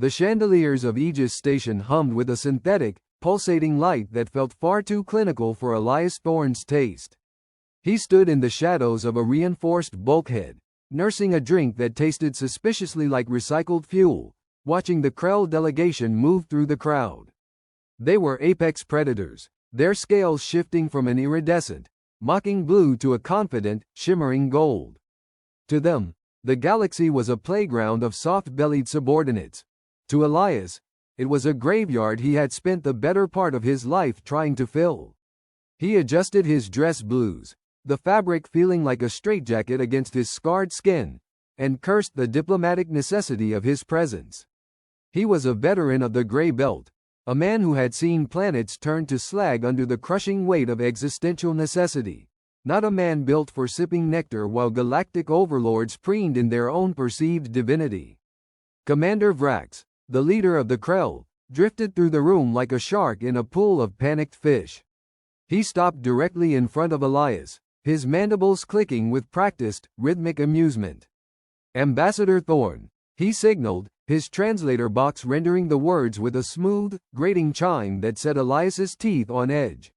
The chandeliers of Aegis Station hummed with a synthetic, pulsating light that felt far too clinical for Elias Thorne's taste. He stood in the shadows of a reinforced bulkhead, nursing a drink that tasted suspiciously like recycled fuel, watching the Krell delegation move through the crowd. They were apex predators, their scales shifting from an iridescent, mocking blue to a confident, shimmering gold. To them, the galaxy was a playground of soft-bellied subordinates. To Elias, it was a graveyard he had spent the better part of his life trying to fill. He adjusted his dress blues, the fabric feeling like a straitjacket against his scarred skin, and cursed the diplomatic necessity of his presence. He was a veteran of the Grey Belt, a man who had seen planets turn to slag under the crushing weight of existential necessity, not a man built for sipping nectar while galactic overlords preened in their own perceived divinity. Commander Vrax, the leader of the Krell, drifted through the room like a shark in a pool of panicked fish. He stopped directly in front of Elias, his mandibles clicking with practiced, rhythmic amusement. "Ambassador Thorne," he signaled, his translator box rendering the words with a smooth, grating chime that set Elias's teeth on edge.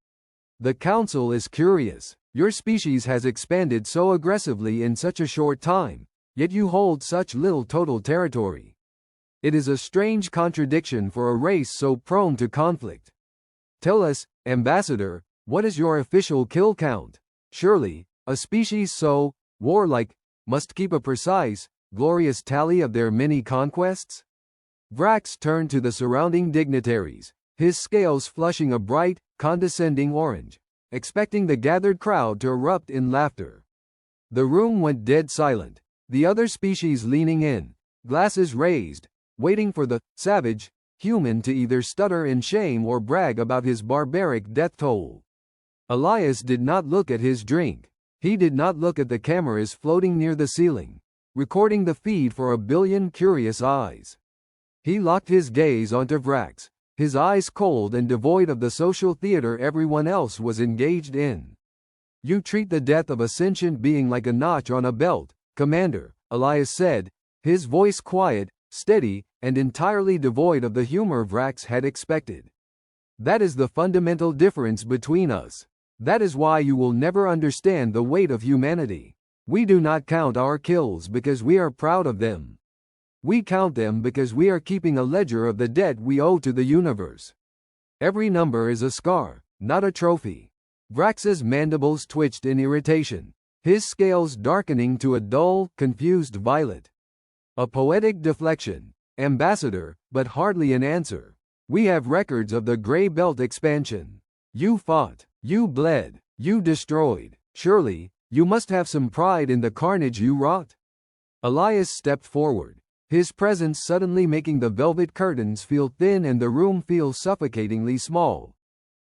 "The Council is curious. Your species has expanded so aggressively in such a short time, yet you hold such little total territory. It is a strange contradiction for a race so prone to conflict. Tell us, Ambassador, what is your official kill count? Surely, a species so warlike must keep a precise, glorious tally of their many conquests?" Vrax turned to the surrounding dignitaries, his scales flushing a bright, condescending orange, expecting the gathered crowd to erupt in laughter. The room went dead silent, the other species leaning in, glasses raised, waiting for the savage human to either stutter in shame or brag about his barbaric death toll. Elias did not look at his drink. He did not look at the cameras floating near the ceiling, recording the feed for a billion curious eyes. He locked his gaze onto Vrax, his eyes cold and devoid of the social theater everyone else was engaged in. "You treat the death of a sentient being like a notch on a belt, Commander," Elias said, his voice quiet, steady, and entirely devoid of the humor Vrax had expected. "That is the fundamental difference between us. That is why you will never understand the weight of humanity. We do not count our kills because we are proud of them. We count them because we are keeping a ledger of the debt we owe to the universe. Every number is a scar, not a trophy." Vrax's mandibles twitched in irritation, his scales darkening to a dull, confused violet. A poetic deflection, Ambassador, but hardly an answer. "We have records of the Grey Belt expansion. You fought, you bled, you destroyed. Surely, you must have some pride in the carnage you wrought." Elias stepped forward, his presence suddenly making the velvet curtains feel thin and the room feel suffocatingly small.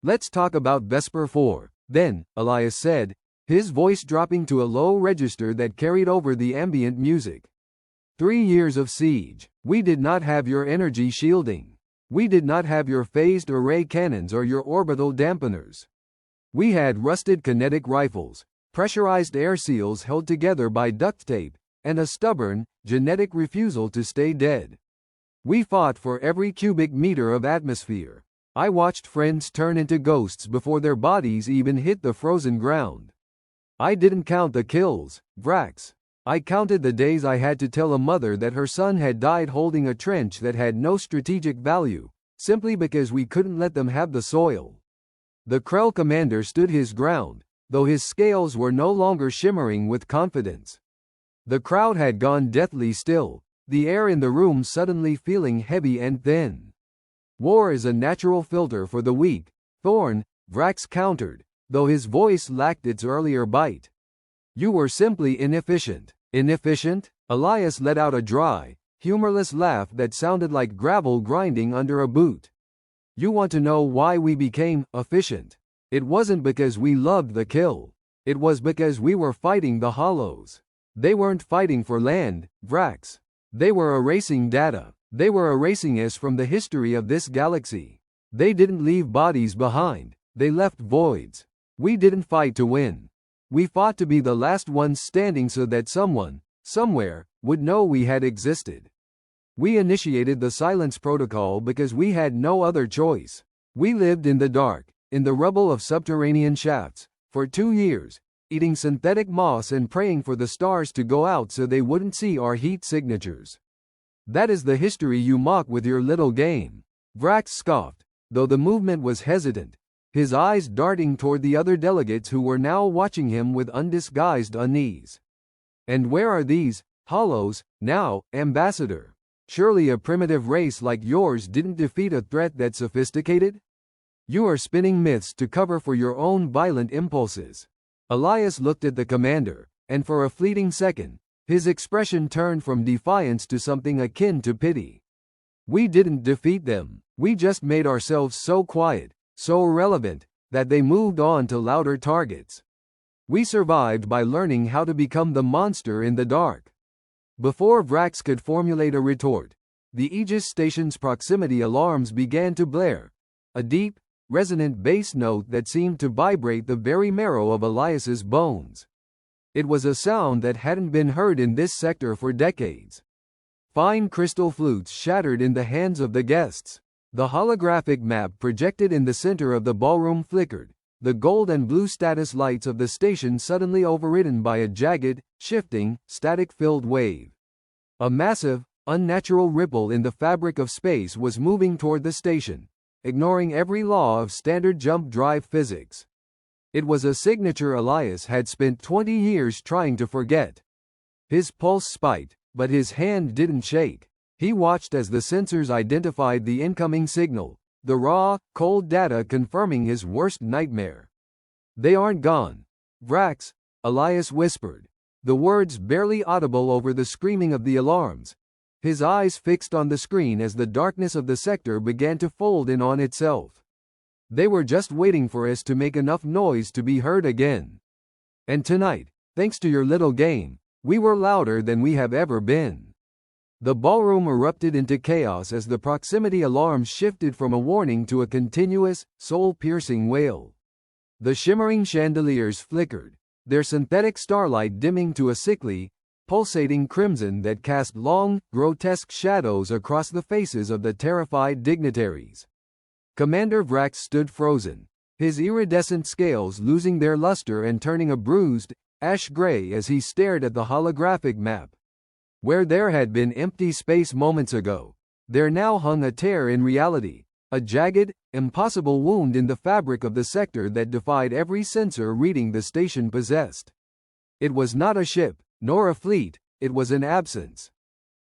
"Let's talk about Vesper 4, then," Elias said, his voice dropping to a low register that carried over the ambient music. 3 years of siege. We did not have your energy shielding. We did not have your phased array cannons or your orbital dampeners. We had rusted kinetic rifles, pressurized air seals held together by duct tape, and a stubborn, genetic refusal to stay dead. We fought for every cubic meter of atmosphere. I watched friends turn into ghosts before their bodies even hit the frozen ground. I didn't count the kills, Vrax. I counted the days I had to tell a mother that her son had died holding a trench that had no strategic value, simply because we couldn't let them have the soil. The Krell commander stood his ground, though his scales were no longer shimmering with confidence. The crowd had gone deathly still, the air in the room suddenly feeling heavy and thin. "War is a natural filter for the weak, Thorne," Vrax countered, though his voice lacked its earlier bite. "You were simply inefficient." "Inefficient?" Elias let out a dry, humorless laugh that sounded like gravel grinding under a boot. "You want to know why we became efficient? It wasn't because we loved the kill. It was because we were fighting the Hollows. They weren't fighting for land, Vrax. They were erasing data. They were erasing us from the history of this galaxy. They didn't leave bodies behind. They left voids. We didn't fight to win. We fought to be the last ones standing so that someone, somewhere, would know we had existed." We initiated the silence protocol because we had no other choice. We lived in the dark, in the rubble of subterranean shafts, for 2 years, eating synthetic moss and praying for the stars to go out so they wouldn't see our heat signatures. That is the history you mock with your little game. Vrax scoffed, though the movement was hesitant, his eyes darting toward the other delegates who were now watching him with undisguised unease. And where are these hollows now, Ambassador? Surely a primitive race like yours didn't defeat a threat that sophisticated? You are spinning myths to cover for your own violent impulses. Elias looked at the commander, and for a fleeting second, his expression turned from defiance to something akin to pity. We didn't defeat them, we just made ourselves so quiet, so irrelevant, that they moved on to louder targets. We survived by learning how to become the monster in the dark. Before Vrax could formulate a retort, the Aegis station's proximity alarms began to blare, a deep, resonant bass note that seemed to vibrate the very marrow of Elias's bones. It was a sound that hadn't been heard in this sector for decades. Fine crystal flutes shattered in the hands of the guests. The holographic map projected in the center of the ballroom flickered, the gold and blue status lights of the station suddenly overridden by a jagged, shifting, static-filled wave. A massive, unnatural ripple in the fabric of space was moving toward the station, ignoring every law of standard jump drive physics. It was a signature Elias had spent 20 years trying to forget. His pulse spiked, but his hand didn't shake. He watched as the sensors identified the incoming signal, the raw, cold data confirming his worst nightmare. They aren't gone. Vrax, Elias whispered, the words barely audible over the screaming of the alarms, his eyes fixed on the screen as the darkness of the sector began to fold in on itself. They were just waiting for us to make enough noise to be heard again. And tonight, thanks to your little game, we were louder than we have ever been. The ballroom erupted into chaos as the proximity alarms shifted from a warning to a continuous, soul-piercing wail. The shimmering chandeliers flickered, their synthetic starlight dimming to a sickly, pulsating crimson that cast long, grotesque shadows across the faces of the terrified dignitaries. Commander Vrax stood frozen, his iridescent scales losing their luster and turning a bruised, ash gray as he stared at the holographic map. Where there had been empty space moments ago, there now hung a tear in reality, a jagged, impossible wound in the fabric of the sector that defied every sensor reading the station possessed. It was not a ship, nor a fleet, it was an absence.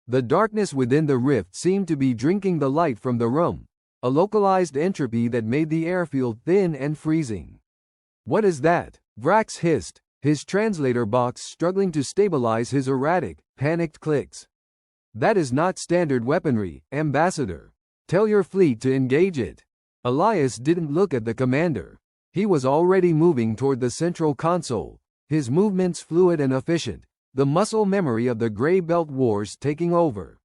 The darkness within the rift seemed to be drinking the light from the room, a localized entropy that made the airfield thin and freezing. What is that? Vrax hissed, his translator box struggling to stabilize his erratic, panicked clicks. That is not standard weaponry, Ambassador. Tell your fleet to engage it. Elias didn't look at the commander. He was already moving toward the central console, his movements fluid and efficient, the muscle memory of the Grey Belt Wars taking over.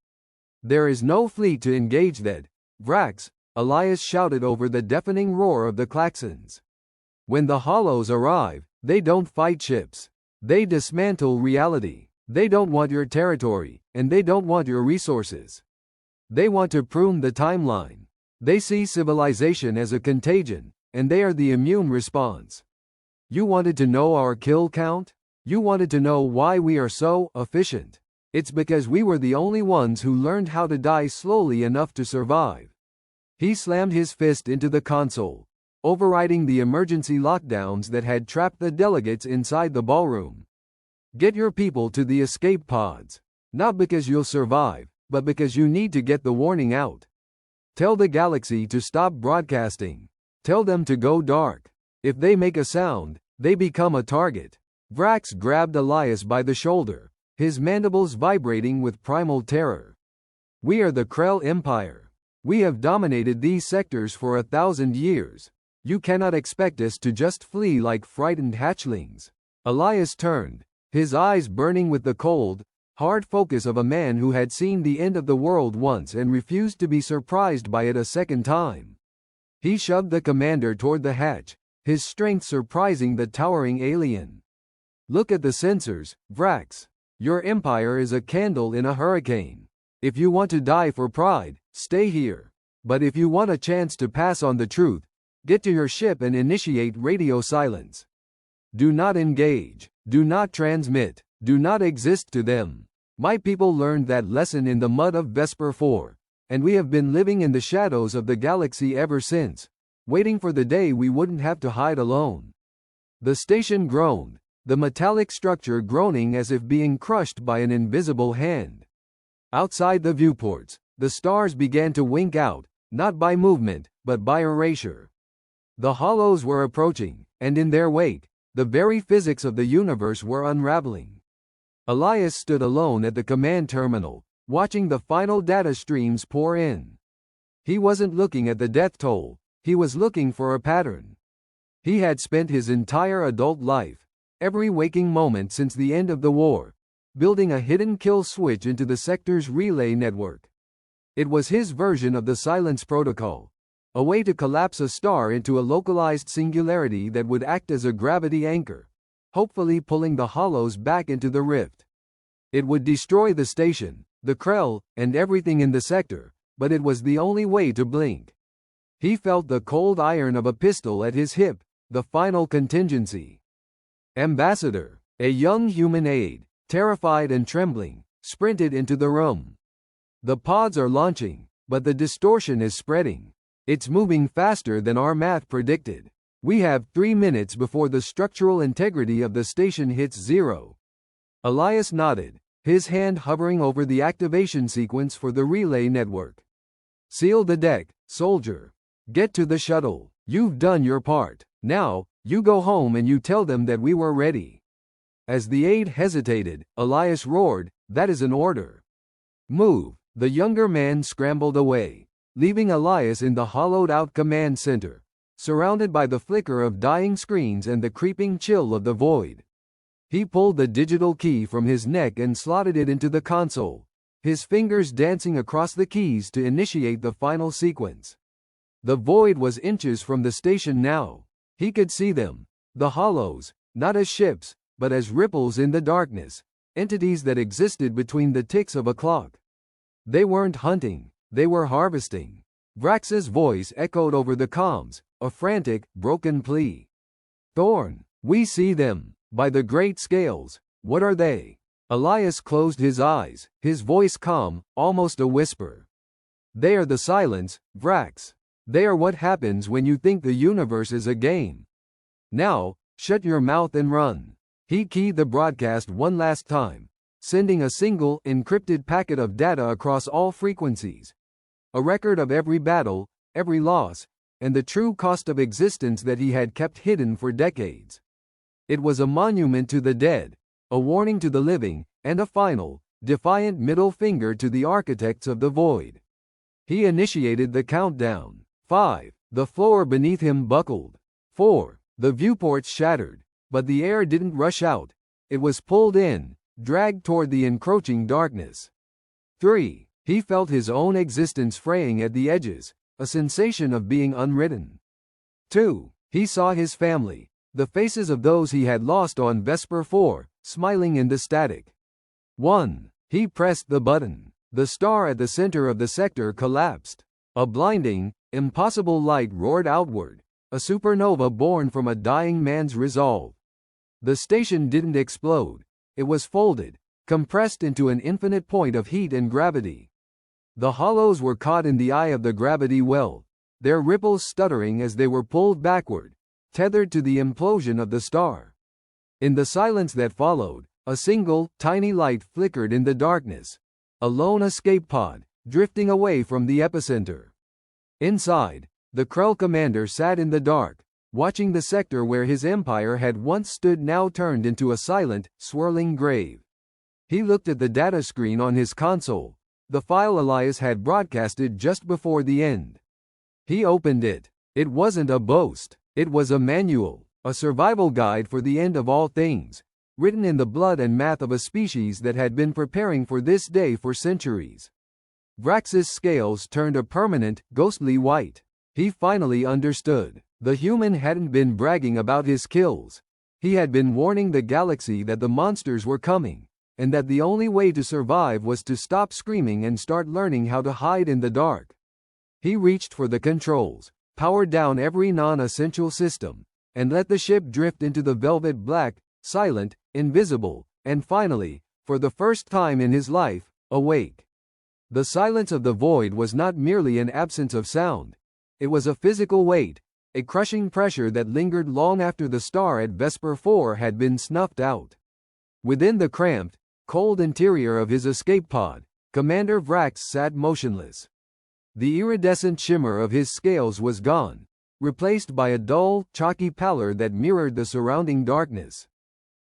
There is no fleet to engage that, Vrax, Elias shouted over the deafening roar of the klaxons. When the hollows arrive, they don't fight ships. They dismantle reality. They don't want your territory, and they don't want your resources. They want to prune the timeline. They see civilization as a contagion, and they are the immune response. You wanted to know our kill count? You wanted to know why we are so efficient? It's because we were the only ones who learned how to die slowly enough to survive. He slammed his fist into the console, overriding the emergency lockdowns that had trapped the delegates inside the ballroom. Get your people to the escape pods. Not because you'll survive, but because you need to get the warning out. Tell the galaxy to stop broadcasting. Tell them to go dark. If they make a sound, they become a target. Vrax grabbed Elias by the shoulder, his mandibles vibrating with primal terror. We are the Krell Empire. We have dominated these sectors for 1,000 years. You cannot expect us to just flee like frightened hatchlings. Elias turned, his eyes burning with the cold, hard focus of a man who had seen the end of the world once and refused to be surprised by it a second time. He shoved the commander toward the hatch, his strength surprising the towering alien. Look at the sensors, Vrax. Your empire is a candle in a hurricane. If you want to die for pride, stay here. But if you want a chance to pass on the truth, get to your ship and initiate radio silence. Do not engage. Do not transmit. Do not exist to them. My people learned that lesson in the mud of Vesper 4, and we have been living in the shadows of the galaxy ever since, waiting for the day we wouldn't have to hide alone. The station groaned, the metallic structure groaning as if being crushed by an invisible hand. Outside the viewports, the stars began to wink out, not by movement, but by erasure. The hollows were approaching, and in their wake, the very physics of the universe were unraveling. Elias stood alone at the command terminal, watching the final data streams pour in. He wasn't looking at the death toll, he was looking for a pattern. He had spent his entire adult life, every waking moment since the end of the war, building a hidden kill switch into the sector's relay network. It was his version of the Silence Protocol, a way to collapse a star into a localized singularity that would act as a gravity anchor, hopefully pulling the hollows back into the rift. It would destroy the station, the Krell, and everything in the sector, but it was the only way to blink. He felt the cold iron of a pistol at his hip, the final contingency. Ambassador, a young human aide, terrified and trembling, sprinted into the room. The pods are launching, but the distortion is spreading. It's moving faster than our math predicted. We have 3 minutes before the structural integrity of the station hits zero. Elias nodded, his hand hovering over the activation sequence for the relay network. Seal the deck, soldier. Get to the shuttle. You've done your part. Now, you go home and you tell them that we were ready. As the aide hesitated, Elias roared, "That is an order. Move." The younger man scrambled away, leaving Elias in the hollowed-out command center, surrounded by the flicker of dying screens and the creeping chill of the void. He pulled the digital key from his neck and slotted it into the console, his fingers dancing across the keys to initiate the final sequence. The void was inches from the station now. He could see them, the hollows, not as ships, but as ripples in the darkness, entities that existed between the ticks of a clock. They weren't hunting, they were harvesting. Vrax's voice echoed over the comms, a frantic, broken plea. "Thorn, we see them, by the great scales, what are they?" Elias closed his eyes, his voice calm, almost a whisper. "They are the silence, Vrax. They are what happens when you think the universe is a game. Now, shut your mouth and run." He keyed the broadcast one last time, sending a single, encrypted packet of data across all frequencies. A record of every battle, every loss, and the true cost of existence that he had kept hidden for decades. It was a monument to the dead, a warning to the living, and a final, defiant middle finger to the architects of the void. He initiated the countdown. 5. The floor beneath him buckled. 4. The viewports shattered, but the air didn't rush out. It was pulled in, dragged toward the encroaching darkness. 3. He felt his own existence fraying at the edges, a sensation of being unwritten. 2. He saw his family, the faces of those he had lost on Vesper 4, smiling in the static. 1. He pressed the button. The star at the center of the sector collapsed. A blinding, impossible light roared outward, a supernova born from a dying man's resolve. The station didn't explode. It was folded, compressed into an infinite point of heat and gravity. The hollows were caught in the eye of the gravity well, their ripples stuttering as they were pulled backward, tethered to the implosion of the star. In the silence that followed, a single, tiny light flickered in the darkness, a lone escape pod, drifting away from the epicenter. Inside, the Krell commander sat in the dark, watching the sector where his empire had once stood now turned into a silent, swirling grave. He looked at the data screen on his console, the file Elias had broadcasted just before the end. He opened it. It wasn't a boast. It was a manual, a survival guide for the end of all things, written in the blood and math of a species that had been preparing for this day for centuries. Vrax's scales turned a permanent, ghostly white. He finally understood. The human hadn't been bragging about his kills. He had been warning the galaxy that the monsters were coming, and that the only way to survive was to stop screaming and start learning how to hide in the dark. He reached for the controls, powered down every non-essential system, and let the ship drift into the velvet black, silent, invisible, and finally, for the first time in his life, awake. The silence of the void was not merely an absence of sound. It was a physical weight, a crushing pressure that lingered long after the star at Vesper 4 had been snuffed out. Within the cramped, cold interior of his escape pod, Commander Vrax sat motionless. The iridescent shimmer of his scales was gone, replaced by a dull, chalky pallor that mirrored the surrounding darkness.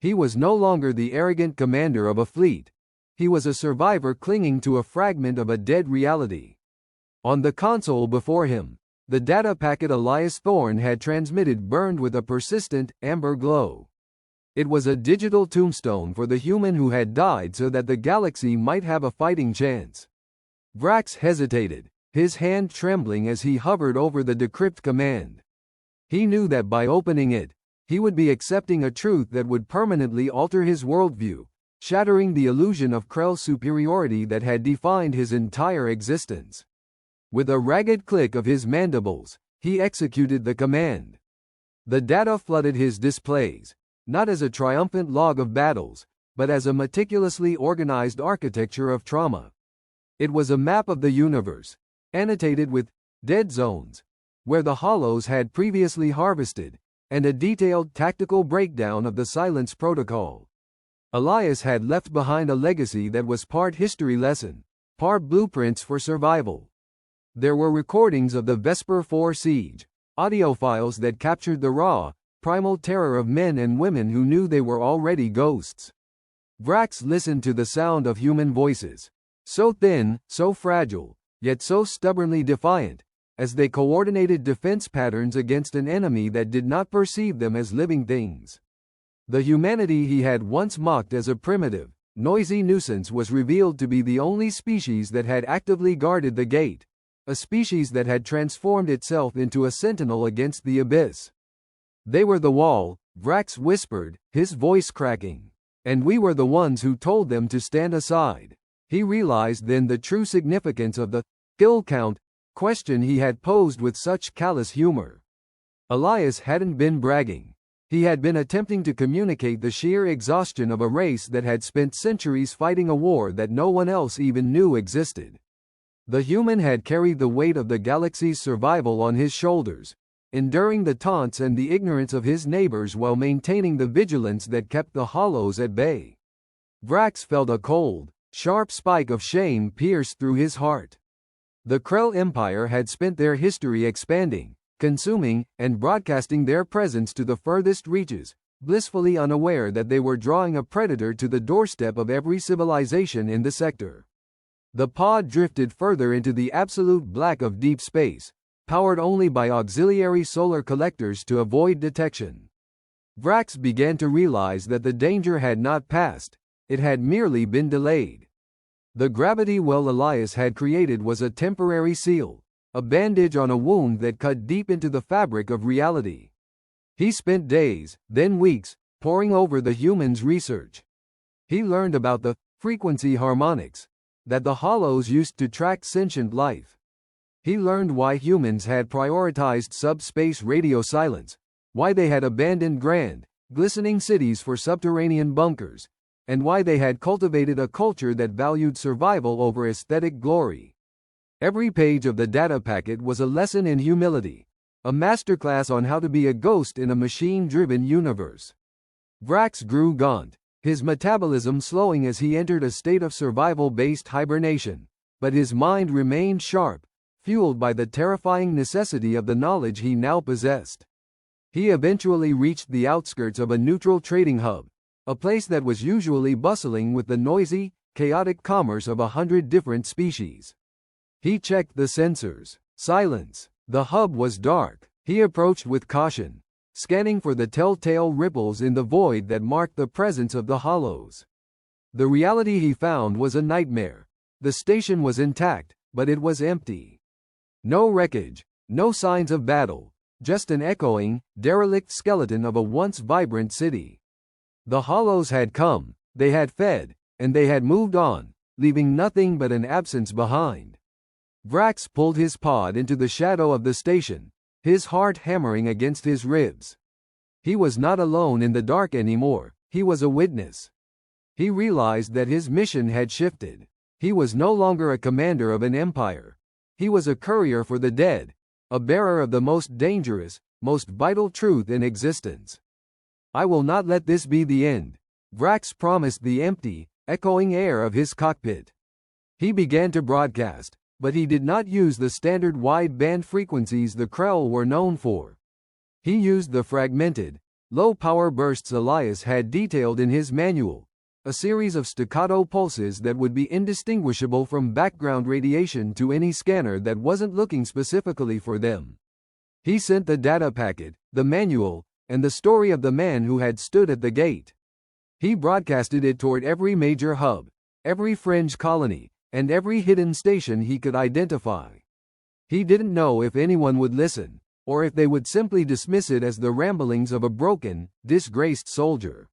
He was no longer the arrogant commander of a fleet. He was a survivor clinging to a fragment of a dead reality. On the console before him, the data packet Elias Thorne had transmitted burned with a persistent, amber glow. It was a digital tombstone for the human who had died so that the galaxy might have a fighting chance. Vrax hesitated, his hand trembling as he hovered over the decrypt command. He knew that by opening it, he would be accepting a truth that would permanently alter his worldview, shattering the illusion of Krell's superiority that had defined his entire existence. With a ragged click of his mandibles, he executed the command. The data flooded his displays, not as a triumphant log of battles, but as a meticulously organized architecture of trauma. It was a map of the universe, annotated with dead zones, where the hollows had previously harvested, and a detailed tactical breakdown of the Silence Protocol. Elias had left behind a legacy that was part history lesson, part blueprints for survival. There were recordings of the Vesper 4 siege, audio files that captured the raw, primal terror of men and women who knew they were already ghosts. Vrax listened to the sound of human voices, so thin, so fragile, yet so stubbornly defiant, as they coordinated defense patterns against an enemy that did not perceive them as living things. The humanity he had once mocked as a primitive, noisy nuisance was revealed to be the only species that had actively guarded the gate, a species that had transformed itself into a sentinel against the abyss. They were the wall, Vrax whispered, his voice cracking. And we were the ones who told them to stand aside. He realized then the true significance of the kill count question he had posed with such callous humor. Elias hadn't been bragging. He had been attempting to communicate the sheer exhaustion of a race that had spent centuries fighting a war that no one else even knew existed. The human had carried the weight of the galaxy's survival on his shoulders, enduring the taunts and the ignorance of his neighbors while maintaining the vigilance that kept the hollows at bay. Vrax felt a cold, sharp spike of shame pierce through his heart. The Krell Empire had spent their history expanding, consuming, and broadcasting their presence to the furthest reaches, blissfully unaware that they were drawing a predator to the doorstep of every civilization in the sector. The pod drifted further into the absolute black of deep space, powered only by auxiliary solar collectors to avoid detection. Vrax began to realize that the danger had not passed, it had merely been delayed. The gravity well Elias had created was a temporary seal, a bandage on a wound that cut deep into the fabric of reality. He spent days, then weeks, poring over the human's research. He learned about the frequency harmonics that the hollows used to track sentient life. He learned why humans had prioritized subspace radio silence, why they had abandoned grand, glistening cities for subterranean bunkers, and why they had cultivated a culture that valued survival over aesthetic glory. Every page of the data packet was a lesson in humility, a masterclass on how to be a ghost in a machine-driven universe. Vrax grew gaunt, his metabolism slowing as he entered a state of survival-based hibernation, but his mind remained sharp, fueled by the terrifying necessity of the knowledge he now possessed. He eventually reached the outskirts of a neutral trading hub, a place that was usually bustling with the noisy, chaotic commerce of 100 different species. He checked the sensors. Silence. The hub was dark. He approached with caution, scanning for the telltale ripples in the void that marked the presence of the hollows. The reality he found was a nightmare. The station was intact, but it was empty. No wreckage, no signs of battle, just an echoing, derelict skeleton of a once vibrant city. The hollows had come, they had fed, and they had moved on, leaving nothing but an absence behind. Vrax pulled his pod into the shadow of the station, his heart hammering against his ribs. He was not alone in the dark anymore, he was a witness. He realized that his mission had shifted. He was no longer a commander of an empire. He was a courier for the dead, a bearer of the most dangerous, most vital truth in existence. I will not let this be the end, Vrax promised the empty, echoing air of his cockpit. He began to broadcast, but he did not use the standard wide-band frequencies the Krell were known for. He used the fragmented, low-power bursts Elias had detailed in his manual, a series of staccato pulses that would be indistinguishable from background radiation to any scanner that wasn't looking specifically for them. He sent the data packet, the manual, and the story of the man who had stood at the gate. He broadcasted it toward every major hub, every fringe colony, and every hidden station he could identify. He didn't know if anyone would listen, or if they would simply dismiss it as the ramblings of a broken, disgraced soldier.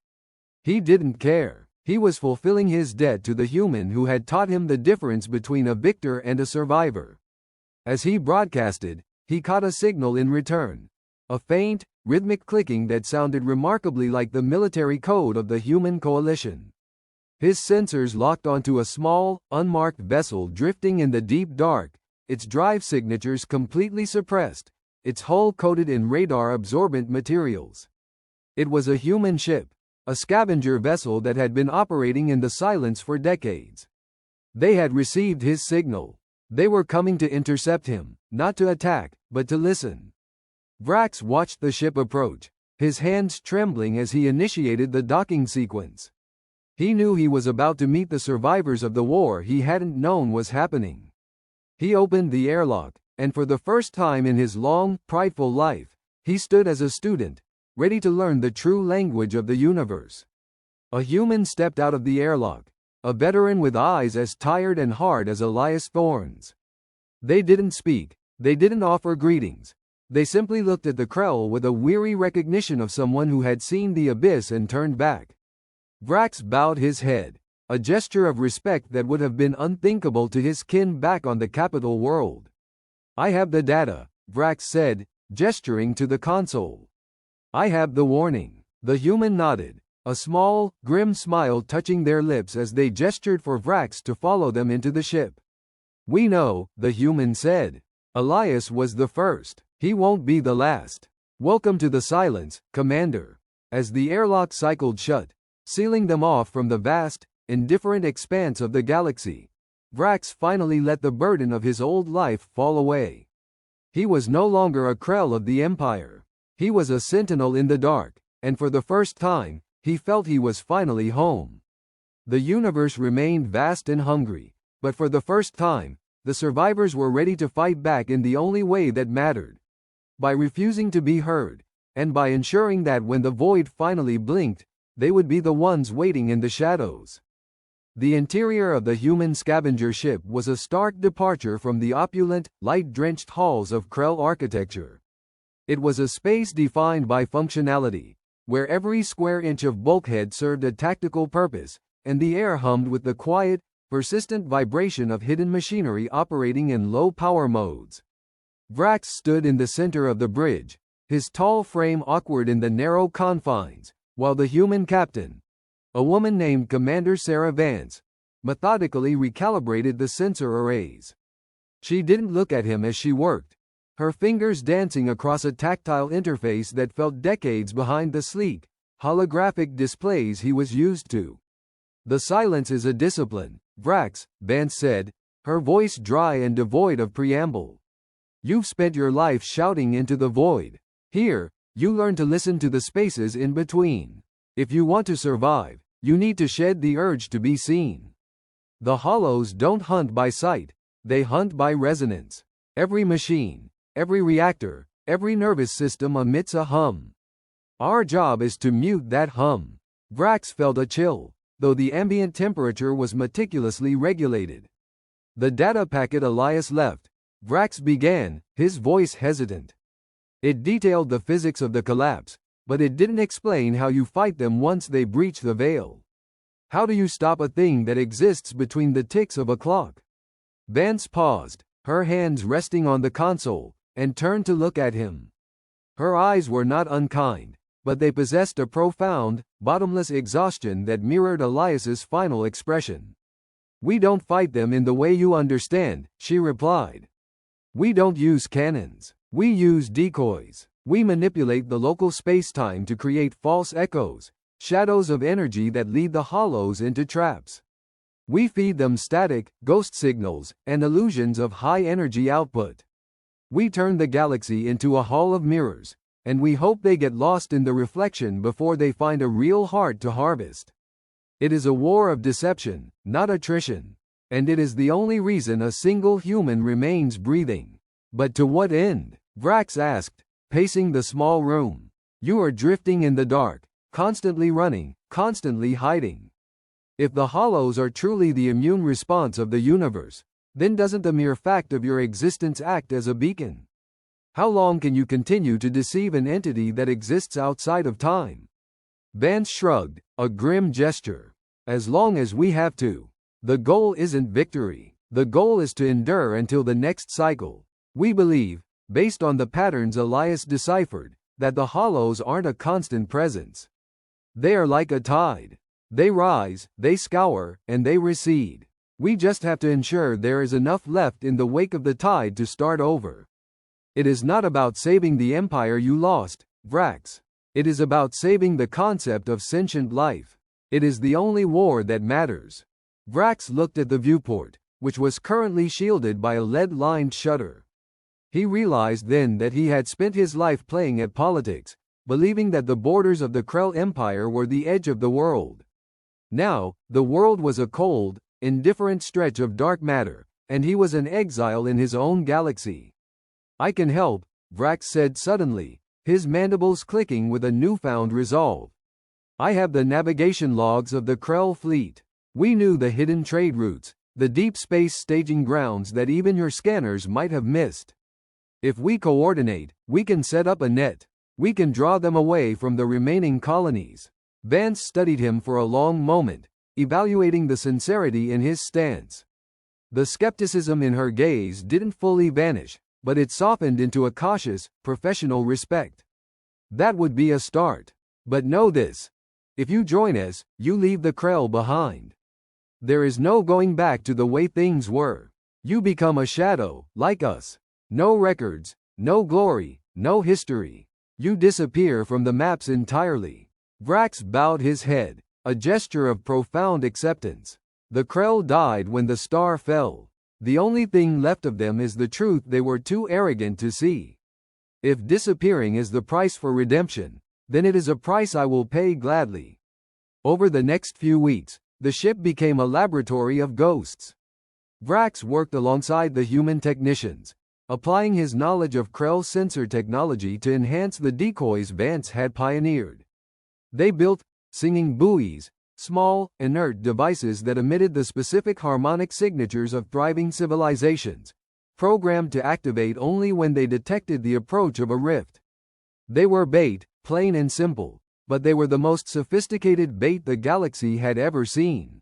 He didn't care. He was fulfilling his debt to the human who had taught him the difference between a victor and a survivor. As he broadcasted, he caught a signal in return. A faint, rhythmic clicking that sounded remarkably like the military code of the human coalition. His sensors locked onto a small, unmarked vessel drifting in the deep dark, its drive signatures completely suppressed, its hull coated in radar-absorbent materials. It was a human ship, a scavenger vessel that had been operating in the silence for decades. They had received his signal. They were coming to intercept him, not to attack, but to listen. Vrax watched the ship approach, his hands trembling as he initiated the docking sequence. He knew he was about to meet the survivors of the war he hadn't known was happening. He opened the airlock, and for the first time in his long, prideful life, he stood as a student, ready to learn the true language of the universe. A human stepped out of the airlock, a veteran with eyes as tired and hard as Elias Thorne's. They didn't speak, they didn't offer greetings. They simply looked at the Krell with a weary recognition of someone who had seen the abyss and turned back. Vrax bowed his head, a gesture of respect that would have been unthinkable to his kin back on the capital world. I have the data, Vrax said, gesturing to the console. I have the warning. The human nodded, a small, grim smile touching their lips as they gestured for Vrax to follow them into the ship. We know, the human said. Elias was the first. He won't be the last. Welcome to the silence, Commander. As the airlock cycled shut, sealing them off from the vast, indifferent expanse of the galaxy, Vrax finally let the burden of his old life fall away. He was no longer a Krell of the Empire. He was a sentinel in the dark, and for the first time, he felt he was finally home. The universe remained vast and hungry, but for the first time, the survivors were ready to fight back in the only way that mattered. By refusing to be heard, and by ensuring that when the void finally blinked, they would be the ones waiting in the shadows. The interior of the human scavenger ship was a stark departure from the opulent, light-drenched halls of Krell architecture. It was a space defined by functionality, where every square inch of bulkhead served a tactical purpose, and the air hummed with the quiet, persistent vibration of hidden machinery operating in low-power modes. Vrax stood in the center of the bridge, his tall frame awkward in the narrow confines, while the human captain, a woman named Commander Sarah Vance, methodically recalibrated the sensor arrays. She didn't look at him as she worked, her fingers dancing across a tactile interface that felt decades behind the sleek, holographic displays he was used to. The silence is a discipline, Vrax, Vance said, her voice dry and devoid of preamble. You've spent your life shouting into the void. Here, you learn to listen to the spaces in between. If you want to survive, you need to shed the urge to be seen. The hollows don't hunt by sight, they hunt by resonance. Every machine, every reactor, every nervous system emits a hum. Our job is to mute that hum. Vrax felt a chill, though the ambient temperature was meticulously regulated. The data packet Elias left, Vrax began, his voice hesitant. It detailed the physics of the collapse, but it didn't explain how you fight them once they breach the veil. How do you stop a thing that exists between the ticks of a clock? Vance paused, her hands resting on the console, and turned to look at him. Her eyes were not unkind, but they possessed a profound, bottomless exhaustion that mirrored Elias's final expression. We don't fight them in the way you understand, she replied. We don't use cannons. We use decoys. We manipulate the local space-time to create false echoes, shadows of energy that lead the hollows into traps. We feed them static, ghost signals, and illusions of high energy output. We turn the galaxy into a hall of mirrors, and we hope they get lost in the reflection before they find a real heart to harvest. It is a war of deception, not attrition. And it is the only reason a single human remains breathing. But to what end? Vrax asked, pacing the small room. You are drifting in the dark, constantly running, constantly hiding. If the hollows are truly the immune response of the universe, then doesn't the mere fact of your existence act as a beacon? How long can you continue to deceive an entity that exists outside of time? Vance shrugged, a grim gesture. As long as we have to. The goal isn't victory. The goal is to endure until the next cycle. We believe, based on the patterns Elias deciphered, that the hollows aren't a constant presence. They are like a tide. They rise, they scour, and they recede. We just have to ensure there is enough left in the wake of the tide to start over. It is not about saving the empire you lost, Vrax. It is about saving the concept of sentient life. It is the only war that matters. Vrax looked at the viewport, which was currently shielded by a lead-lined shutter. He realized then that he had spent his life playing at politics, believing that the borders of the Krell Empire were the edge of the world. Now, the world was a cold, indifferent stretch of dark matter, and he was an exile in his own galaxy. I can help, Vrax said suddenly, his mandibles clicking with a newfound resolve. I have the navigation logs of the Krell fleet. We knew the hidden trade routes, the deep space staging grounds that even your scanners might have missed. If we coordinate, we can set up a net. We can draw them away from the remaining colonies. Vance studied him for a long moment, evaluating the sincerity in his stance. The skepticism in her gaze didn't fully vanish, but it softened into a cautious, professional respect. That would be a start. But know this. If you join us, you leave the Krell behind. There is no going back to the way things were. You become a shadow, like us. No records, no glory, no history. You disappear from the maps entirely. Vrax bowed his head, a gesture of profound acceptance. The Krell died when the star fell. The only thing left of them is the truth they were too arrogant to see. If disappearing is the price for redemption, then it is a price I will pay gladly. Over the next few weeks, the ship became a laboratory of ghosts. Vrax worked alongside the human technicians, applying his knowledge of Krell sensor technology to enhance the decoys Vance had pioneered. They built singing buoys, small, inert devices that emitted the specific harmonic signatures of thriving civilizations, programmed to activate only when they detected the approach of a rift. They were bait, plain and simple, but they were the most sophisticated bait the galaxy had ever seen.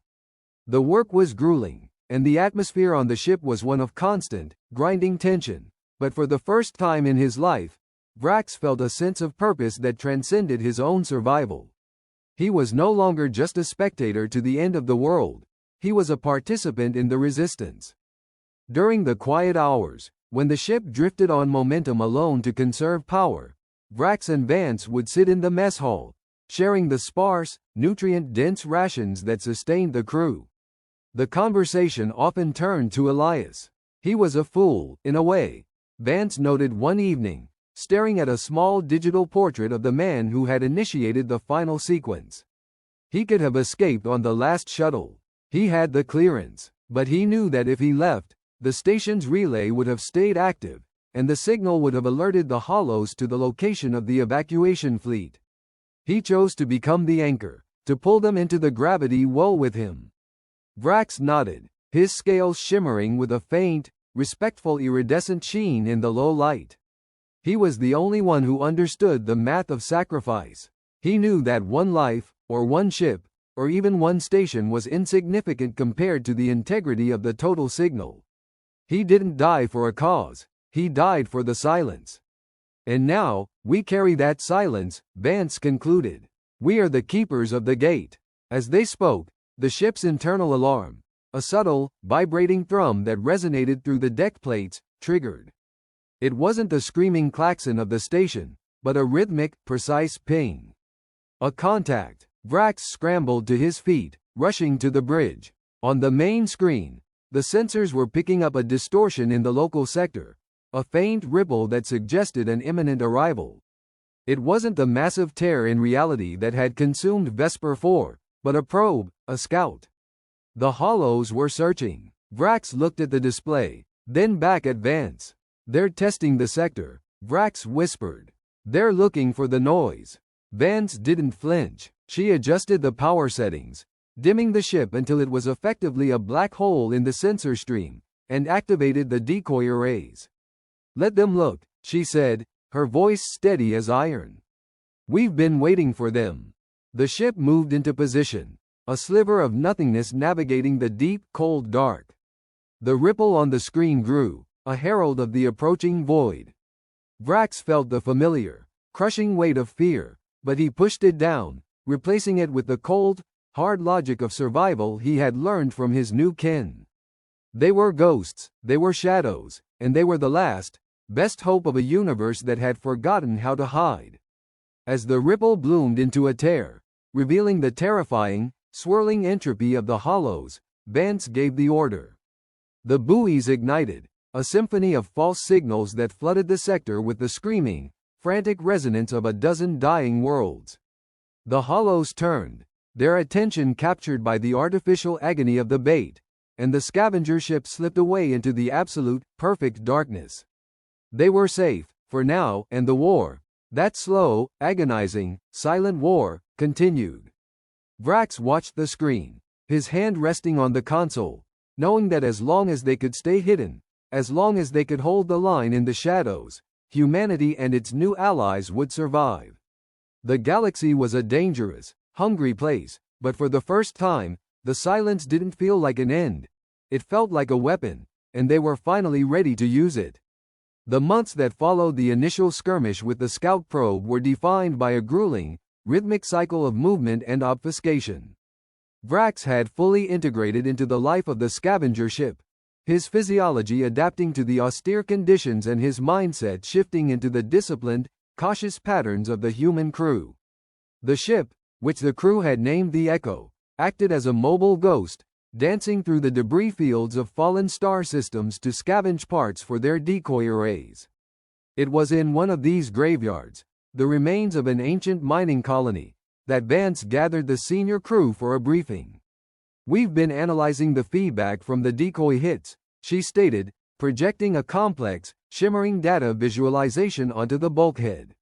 The work was grueling, and the atmosphere on the ship was one of constant, grinding tension, but for the first time in his life, Vrax felt a sense of purpose that transcended his own survival. He was no longer just a spectator to the end of the world, he was a participant in the resistance. During the quiet hours, when the ship drifted on momentum alone to conserve power, Vrax and Vance would sit in the mess hall, sharing the sparse, nutrient-dense rations that sustained the crew. The conversation often turned to Elias. He was a fool, in a way, Vance noted one evening, staring at a small digital portrait of the man who had initiated the final sequence. He could have escaped on the last shuttle. He had the clearance, but he knew that if he left, the station's relay would have stayed active, and the signal would have alerted the hollows to the location of the evacuation fleet. He chose to become the anchor, to pull them into the gravity well with him. Vrax nodded, his scales shimmering with a faint, respectful iridescent sheen in the low light. He was the only one who understood the math of sacrifice. He knew that one life, or one ship, or even one station was insignificant compared to the integrity of the total signal. He didn't die for a cause, he died for the silence. And now, we carry that silence, Vance concluded. We are the keepers of the gate. As they spoke, the ship's internal alarm, a subtle, vibrating thrum that resonated through the deck plates, triggered. It wasn't the screaming klaxon of the station, but a rhythmic, precise ping. A contact. Vrax scrambled to his feet, rushing to the bridge. On the main screen, the sensors were picking up a distortion in the local sector, a faint ripple that suggested an imminent arrival. It wasn't the massive tear in reality that had consumed Vesper 4, but a probe, a scout. The hollows were searching. Vrax looked at the display, then back at Vance. They're testing the sector, Vrax whispered. They're looking for the noise. Vance didn't flinch. She adjusted the power settings, dimming the ship until it was effectively a black hole in the sensor stream, and activated the decoy arrays. Let them look, she said, her voice steady as iron. We've been waiting for them. The ship moved into position, a sliver of nothingness navigating the deep, cold dark. The ripple on the screen grew, a herald of the approaching void. Vrax felt the familiar, crushing weight of fear, but he pushed it down, replacing it with the cold, hard logic of survival he had learned from his new kin. They were ghosts, they were shadows, and they were the last, best hope of a universe that had forgotten how to hide. As the ripple bloomed into a tear, revealing the terrifying, swirling entropy of the hollows, Vance gave the order. The buoys ignited, a symphony of false signals that flooded the sector with the screaming, frantic resonance of a dozen dying worlds. The hollows turned, their attention captured by the artificial agony of the bait, and the scavenger ship slipped away into the absolute, perfect darkness. They were safe, for now, and the war, that slow, agonizing, silent war, continued. Vrax watched the screen, his hand resting on the console, knowing that as long as they could stay hidden, as long as they could hold the line in the shadows, humanity and its new allies would survive. The galaxy was a dangerous, hungry place, but for the first time, the silence didn't feel like an end. It felt like a weapon, and they were finally ready to use it. The months that followed the initial skirmish with the scout probe were defined by a grueling, rhythmic cycle of movement and obfuscation. Vrax had fully integrated into the life of the scavenger ship, his physiology adapting to the austere conditions and his mindset shifting into the disciplined, cautious patterns of the human crew. The ship, which the crew had named the Echo, acted as a mobile ghost, dancing through the debris fields of fallen star systems to scavenge parts for their decoy arrays. It was in one of these graveyards, the remains of an ancient mining colony, that Vance gathered the senior crew for a briefing. We've been analyzing the feedback from the decoy hits, she stated, projecting a complex, shimmering data visualization onto the bulkhead.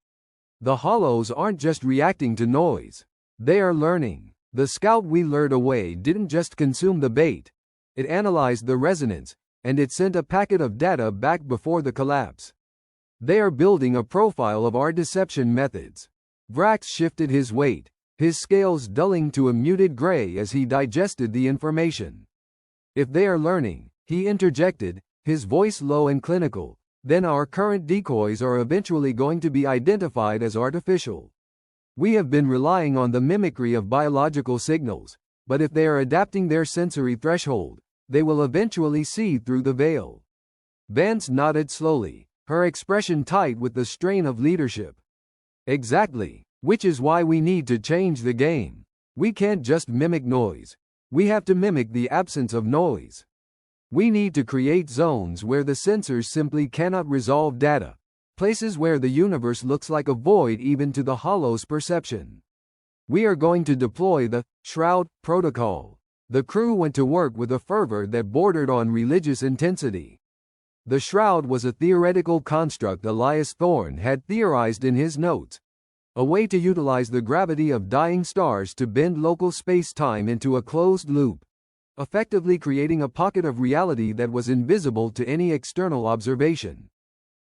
The hollows aren't just reacting to noise. They are learning. The scout we lured away didn't just consume the bait. It analyzed the resonance, and it sent a packet of data back before the collapse. They are building a profile of our deception methods. Vrax shifted his weight, his scales dulling to a muted gray as he digested the information. If they are learning, he interjected, his voice low and clinical, then our current decoys are eventually going to be identified as artificial. We have been relying on the mimicry of biological signals, but if they are adapting their sensory threshold, they will eventually see through the veil. Vance nodded slowly, her expression tight with the strain of leadership. Exactly, which is why we need to change the game. We can't just mimic noise. We have to mimic the absence of noise. We need to create zones where the sensors simply cannot resolve data, places where the universe looks like a void even to the hollow's perception. We are going to deploy the Shroud Protocol. The crew went to work with a fervor that bordered on religious intensity. The Shroud was a theoretical construct Elias Thorne had theorized in his notes, a way to utilize the gravity of dying stars to bend local space-time into a closed loop, effectively creating a pocket of reality that was invisible to any external observation.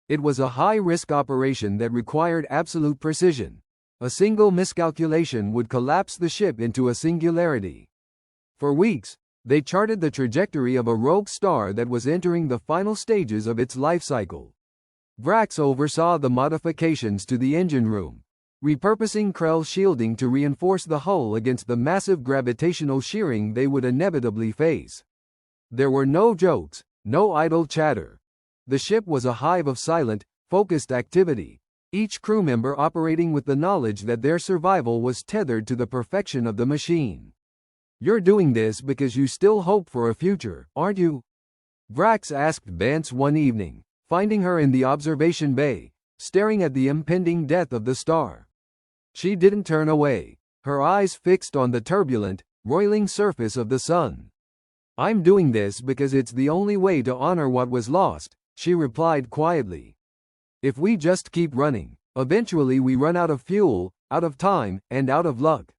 It was a high-risk operation that required absolute precision, A single miscalculation would collapse the ship into a singularity. For weeks, they charted the trajectory of a rogue star that was entering the final stages of its life cycle. Vrax oversaw the modifications to the engine room, repurposing Krell's shielding to reinforce the hull against the massive gravitational shearing they would inevitably face. There were no jokes, no idle chatter. The ship was a hive of silent, focused activity, each crew member operating with the knowledge that their survival was tethered to the perfection of the machine. "You're doing this because you still hope for a future, aren't you?" Vrax asked Vance one evening, finding her in the observation bay, staring at the impending death of the star. She didn't turn away, her eyes fixed on the turbulent, roiling surface of the sun. "I'm doing this because it's the only way to honor what was lost," she replied quietly. "If we just keep running, eventually we run out of fuel, out of time, and out of luck.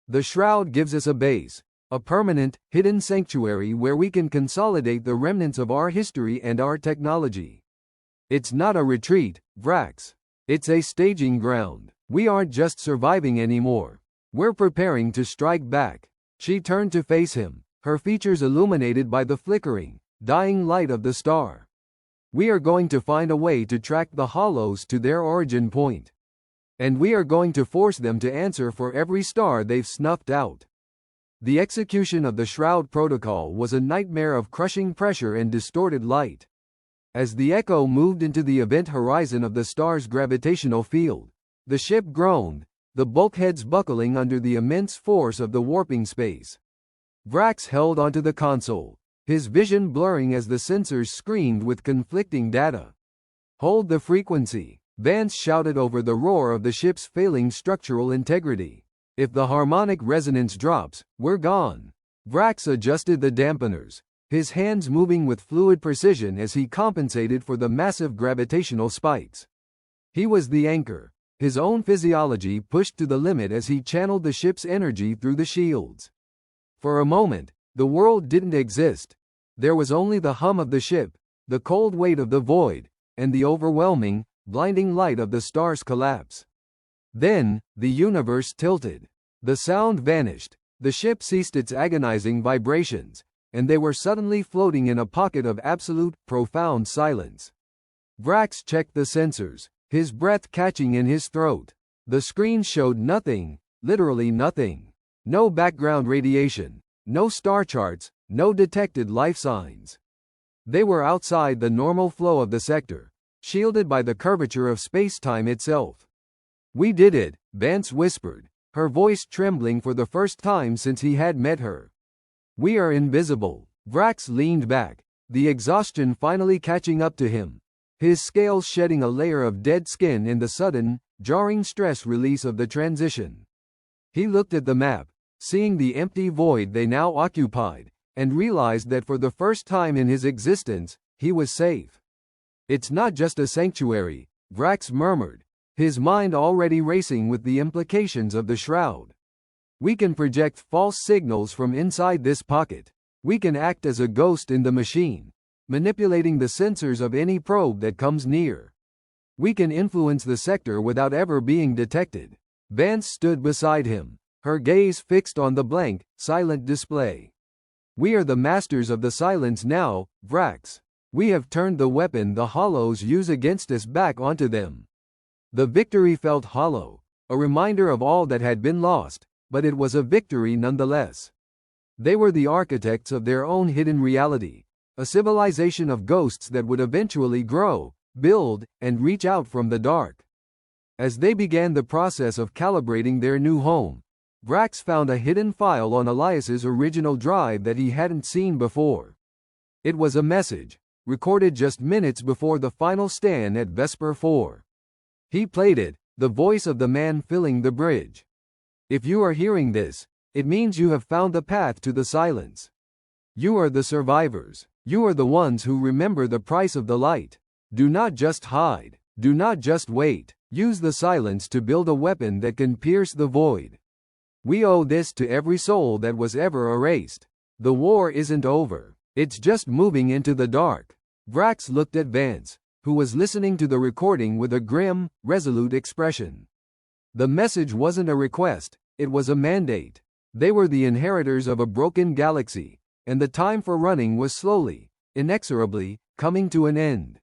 The Shroud gives us a base, a permanent, hidden sanctuary where we can consolidate the remnants of our history and our technology. It's not a retreat, Vrax. It's a staging ground. We aren't just surviving anymore. We're preparing to strike back." She turned to face him, her features illuminated by the flickering, dying light of the star. "We are going to find a way to track the Hollows to their origin point. And we are going to force them to answer for every star they've snuffed out." The execution of the Shroud Protocol was a nightmare of crushing pressure and distorted light. As the Echo moved into the event horizon of the star's gravitational field, the ship groaned, the bulkheads buckling under the immense force of the warping space. Vrax held onto the console, his vision blurring as the sensors screamed with conflicting data. "Hold the frequency," Vance shouted over the roar of the ship's failing structural integrity. "If the harmonic resonance drops, we're gone." Vrax adjusted the dampeners, his hands moving with fluid precision as he compensated for the massive gravitational spikes. He was the anchor, his own physiology pushed to the limit as he channeled the ship's energy through the shields. For a moment, the world didn't exist. There was only the hum of the ship, the cold weight of the void, and the overwhelming, blinding light of the star's collapse. Then, the universe tilted. The sound vanished, the ship ceased its agonizing vibrations, and they were suddenly floating in a pocket of absolute, profound silence. Vrax checked the sensors, his breath catching in his throat. The screen showed nothing, literally nothing. No background radiation, no star charts, no detected life signs. They were outside the normal flow of the sector, shielded by the curvature of space-time itself. "We did it," Vance whispered, her voice trembling for the first time since he had met her. "We are invisible." Vrax leaned back, the exhaustion finally catching up to him, his scales shedding a layer of dead skin in the sudden, jarring stress release of the transition. He looked at the map, seeing the empty void they now occupied, and realized that for the first time in his existence, he was safe. "It's not just a sanctuary," Vrax murmured, his mind already racing with the implications of the Shroud. "We can project false signals from inside this pocket. We can act as a ghost in the machine, manipulating the sensors of any probe that comes near. We can influence the sector without ever being detected." Vance stood beside him, her gaze fixed on the blank, silent display. "We are the masters of the silence now, Vrax. We have turned the weapon the Hollows use against us back onto them." The victory felt hollow, a reminder of all that had been lost, but it was a victory nonetheless. They were the architects of their own hidden reality, a civilization of ghosts that would eventually grow, build, and reach out from the dark. As they began the process of calibrating their new home, Vrax found a hidden file on Elias's original drive that he hadn't seen before. It was a message, recorded just minutes before the final stand at Vesper 4. He played it, the voice of the man filling the bridge. "If you are hearing this, it means you have found the path to the silence. You are the survivors. You are the ones who remember the price of the light. Do not just hide. Do not just wait. Use the silence to build a weapon that can pierce the void. We owe this to every soul that was ever erased. The war isn't over. It's just moving into the dark." Vrax looked at Vance, who was listening to the recording with a grim, resolute expression. The message wasn't a request, it was a mandate. They were the inheritors of a broken galaxy, and the time for running was slowly, inexorably, coming to an end.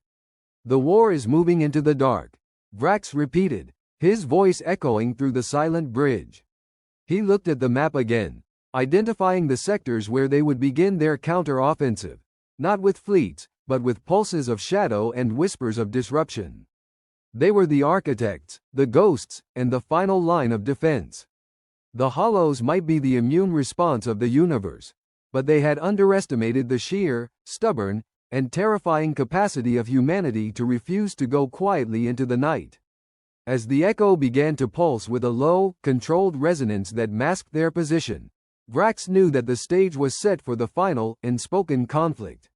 The war is moving into the dark, Vrax repeated, his voice echoing through the silent bridge. He looked at the map again, identifying the sectors where they would begin their counter-offensive, not with fleets, but with pulses of shadow and whispers of disruption. They were the architects, the ghosts, and the final line of defense. The Hollows might be the immune response of the universe, but they had underestimated the sheer, stubborn, and terrifying capacity of humanity to refuse to go quietly into the night. As the echo began to pulse with a low, controlled resonance that masked their position, Vrax knew that the stage was set for the final, unspoken conflict.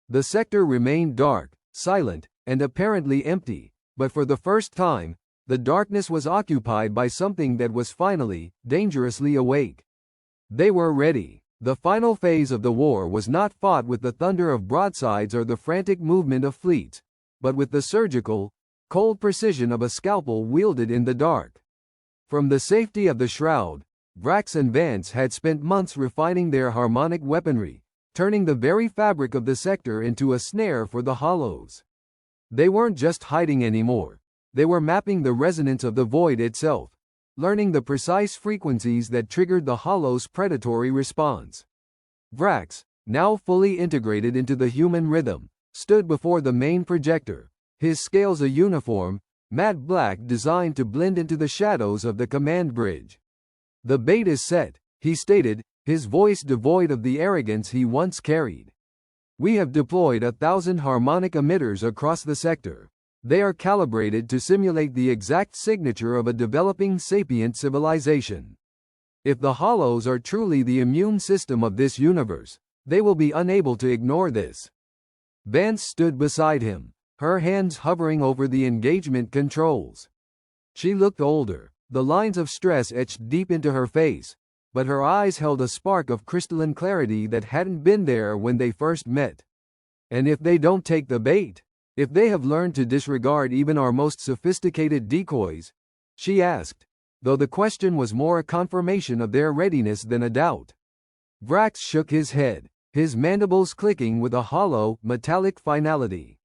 The sector remained dark, silent, and apparently empty, but for the first time, the darkness was occupied by something that was finally, dangerously awake. They were ready. The final phase of the war was not fought with the thunder of broadsides or the frantic movement of fleets, but with the surgical, cold precision of a scalpel wielded in the dark. From the safety of the shroud, Vrax and Vance had spent months refining their harmonic weaponry, turning the very fabric of the sector into a snare for the Hollows. They weren't just hiding anymore. They were mapping the resonance of the void itself, learning the precise frequencies that triggered the Hollow's predatory response. Vrax, now fully integrated into the human rhythm, stood before the main projector, his scales a uniform, matte black designed to blend into the shadows of the command bridge. The bait is set, he stated, his voice devoid of the arrogance he once carried. We have deployed 1,000 harmonic emitters across the sector. They are calibrated to simulate the exact signature of a developing sapient civilization. If the Hollows are truly the immune system of this universe, they will be unable to ignore this. Vance stood beside him, her hands hovering over the engagement controls. She looked older, the lines of stress etched deep into her face, but her eyes held a spark of crystalline clarity that hadn't been there when they first met. And if they don't take the bait? If they have learned to disregard even our most sophisticated decoys? She asked, though the question was more a confirmation of their readiness than a doubt. Vrax shook his head, his mandibles clicking with a hollow, metallic finality.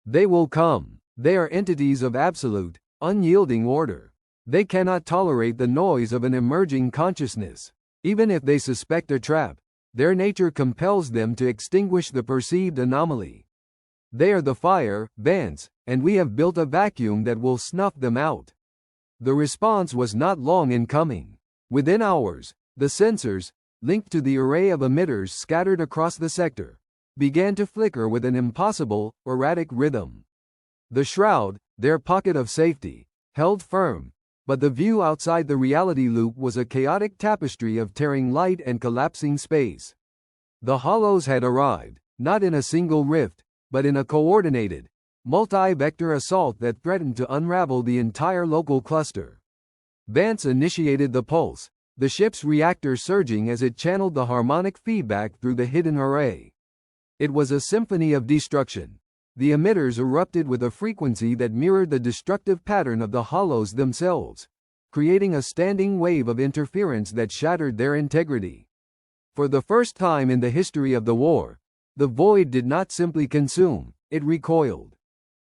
They will come. They are entities of absolute, unyielding order. They cannot tolerate the noise of an emerging consciousness. Even if they suspect a trap, their nature compels them to extinguish the perceived anomaly. They are the fire, Vance, and we have built a vacuum that will snuff them out. The response was not long in coming. Within hours, the sensors, linked to the array of emitters scattered across the sector, began to flicker with an impossible, erratic rhythm. The shroud, their pocket of safety, held firm, but the view outside the reality loop was a chaotic tapestry of tearing light and collapsing space. The Hollows had arrived, not in a single rift, but in a coordinated, multi-vector assault that threatened to unravel the entire local cluster. Vance initiated the pulse, the ship's reactor surging as it channeled the harmonic feedback through the hidden array. It was a symphony of destruction. The emitters erupted with a frequency that mirrored the destructive pattern of the Hollows themselves, creating a standing wave of interference that shattered their integrity. For the first time in the history of the war, the void did not simply consume, it recoiled.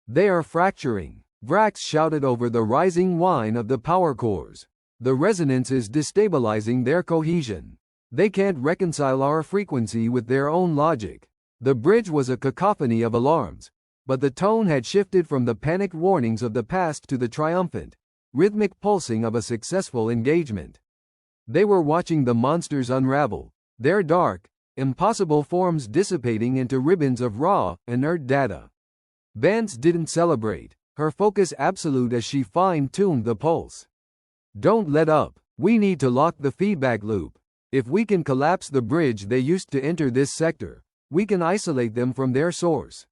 They are fracturing, Vrax shouted over the rising whine of the power cores. The resonance is destabilizing their cohesion. They can't reconcile our frequency with their own logic. The bridge was a cacophony of alarms, but the tone had shifted from the panicked warnings of the past to the triumphant, rhythmic pulsing of a successful engagement. They were watching the monsters unravel, their dark, impossible forms dissipating into ribbons of raw, inert data. Vance didn't celebrate, her focus absolute as she fine-tuned the pulse. Don't let up. We need to lock the feedback loop. If we can collapse the bridge they used to enter this sector, we can isolate them from their source.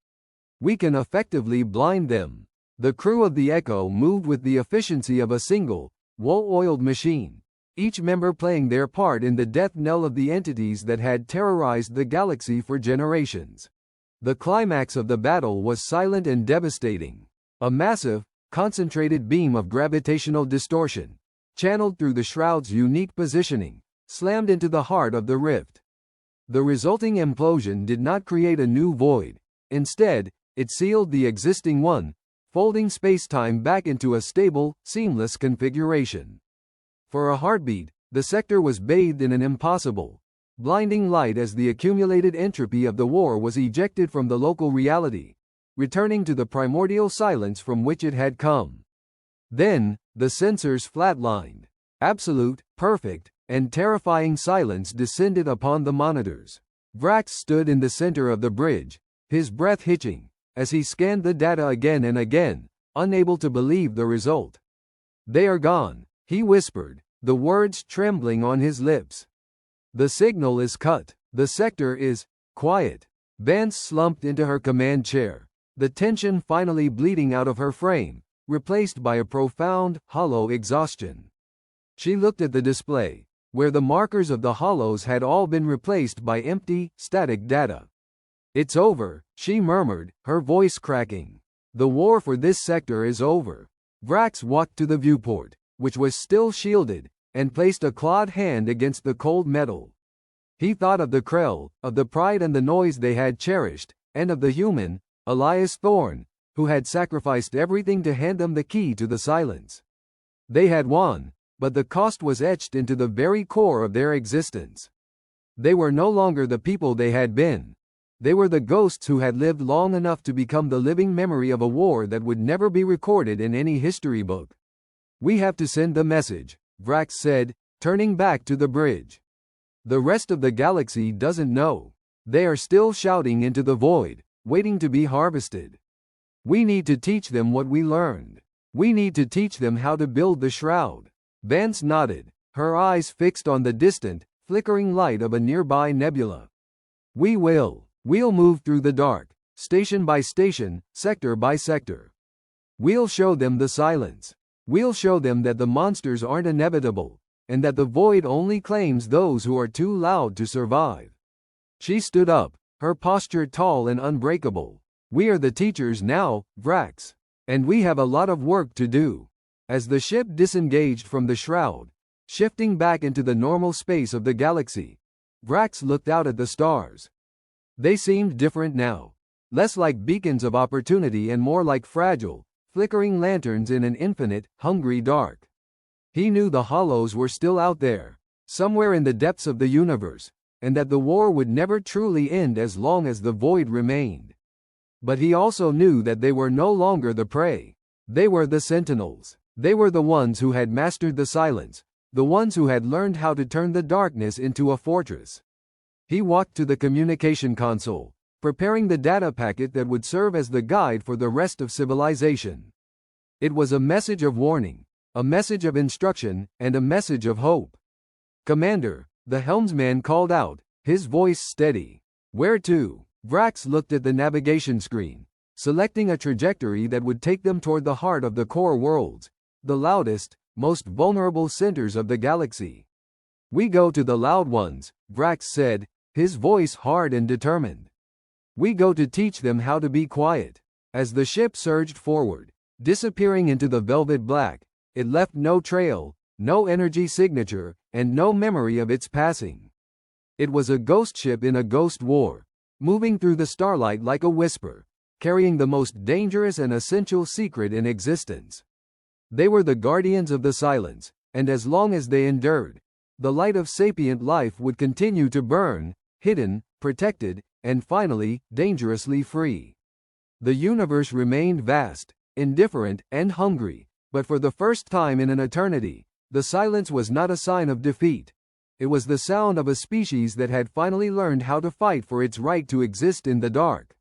We can effectively blind them. The crew of the Echo moved with the efficiency of a single, well-oiled machine, each member playing their part in the death knell of the entities that had terrorized the galaxy for generations. The climax of the battle was silent and devastating. A massive, concentrated beam of gravitational distortion, channeled through the shroud's unique positioning, slammed into the heart of the rift. The resulting implosion did not create a new void. Instead, it sealed the existing one, folding space-time back into a stable, seamless configuration. For a heartbeat, the sector was bathed in an impossible, blinding light as the accumulated entropy of the war was ejected from the local reality, returning to the primordial silence from which it had come. Then, the sensors flatlined. Absolute, perfect, and terrifying silence descended upon the monitors. Vrax stood in the center of the bridge, his breath hitching, as he scanned the data again and again, unable to believe the result. "They are gone," he whispered, the words trembling on his lips. "The signal is cut. The sector is quiet." Vance slumped into her command chair, the tension finally bleeding out of her frame, replaced by a profound, hollow exhaustion. She looked at the display, where the markers of the hollows had all been replaced by empty, static data. "It's over," she murmured, her voice cracking. "The war for this sector is over." Vrax walked to the viewport, which was still shielded, and placed a clawed hand against the cold metal. He thought of the Krell, of the pride and the noise they had cherished, and of the human, Elias Thorne, who had sacrificed everything to hand them the key to the silence. They had won, but the cost was etched into the very core of their existence. They were no longer the people they had been. They were the ghosts who had lived long enough to become the living memory of a war that would never be recorded in any history book. "We have to send the message," Vrax said, turning back to the bridge. "The rest of the galaxy doesn't know. They are still shouting into the void, waiting to be harvested. We need to teach them what we learned. We need to teach them how to build the shroud." Vance nodded, her eyes fixed on the distant, flickering light of a nearby nebula. "We will. We'll move through the dark, station by station, sector by sector. We'll show them the silence. We'll show them that the monsters aren't inevitable, and that the void only claims those who are too loud to survive." She stood up, her posture tall and unbreakable. "We are the teachers now, Vrax. And we have a lot of work to do." As the ship disengaged from the shroud, shifting back into the normal space of the galaxy, Vrax looked out at the stars. They seemed different now, less like beacons of opportunity and more like fragile, flickering lanterns in an infinite, hungry dark. He knew the hollows were still out there, somewhere in the depths of the universe, and that the war would never truly end as long as the void remained. But he also knew that they were no longer the prey. They were the sentinels. They were the ones who had mastered the silence, the ones who had learned how to turn the darkness into a fortress. He walked to the communication console, preparing the data packet that would serve as the guide for the rest of civilization. It was a message of warning, a message of instruction, and a message of hope. "Commander," the helmsman called out, his voice steady. "Where to?" Vrax looked at the navigation screen, selecting a trajectory that would take them toward the heart of the core worlds, the loudest, most vulnerable centers of the galaxy. "We go to the loud ones," Vrax said, his voice hard and determined. "We go to teach them how to be quiet." As the ship surged forward, disappearing into the velvet black, it left no trail, no energy signature, and no memory of its passing. It was a ghost ship in a ghost war, moving through the starlight like a whisper, carrying the most dangerous and essential secret in existence. They were the guardians of the silence, and as long as they endured, the light of sapient life would continue to burn, hidden, protected, and finally, dangerously free. The universe remained vast, indifferent, and hungry, but for the first time in an eternity, the silence was not a sign of defeat. It was the sound of a species that had finally learned how to fight for its right to exist in the dark.